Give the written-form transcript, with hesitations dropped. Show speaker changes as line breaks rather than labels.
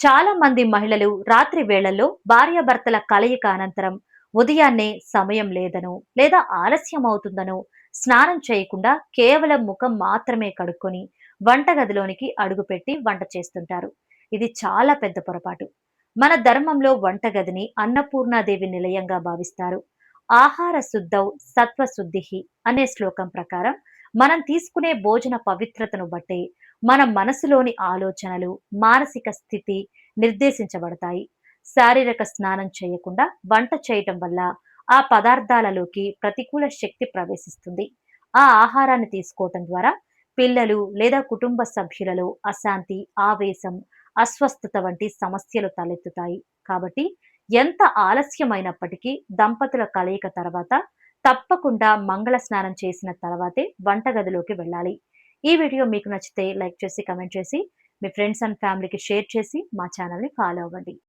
చాలా మంది మహిళలు రాత్రి వేళల్లో భార్యాభర్తల కలయిక అనంతరం ఉదయాన్నే సమయం లేదనో లేదా ఆలస్యం అవుతుందనో స్నానం చేయకుండా కేవలం ముఖం మాత్రమే కడుక్కొని వంటగదిలోనికి అడుగుపెట్టి వంట చేస్తుంటారు. ఇది చాలా పెద్ద పొరపాటు. మన ధర్మంలో వంటగదిని అన్నపూర్ణాదేవి నిలయంగా భావిస్తారు. ఆహార శుద్ధౌ సత్వశుద్ధి అనే శ్లోకం ప్రకారం మనం తీసుకునే భోజన పవిత్రతను బట్టే మన మనసులోని ఆలోచనలు, మానసిక స్థితి నిర్దేశించబడతాయి. శారీరక స్నానం చేయకుండా వంట చేయటం వల్ల ఆ పదార్థాలలోకి ప్రతికూల శక్తి ప్రవేశిస్తుంది. ఆ ఆహారాన్ని తీసుకోవటం ద్వారా పిల్లలు లేదా కుటుంబ సభ్యులలో అశాంతి, ఆవేశం, అస్వస్థత వంటి సమస్యలు తలెత్తుతాయి. కాబట్టి ఎంత ఆలస్యమైనప్పటికీ దంపతుల కలయిక తర్వాత తప్పకుండా మంగళ స్నానం చేసిన తర్వాతే వంటగదిలోకి వెళ్ళాలి. ఈ వీడియో మీకు నచ్చితే లైక్ చేసి, కమెంట్ చేసి, మీ ఫ్రెండ్స్ అండ్ ఫ్యామిలీకి షేర్ చేసి మా ఛానల్‌ని ఫాలో అవ్వండి.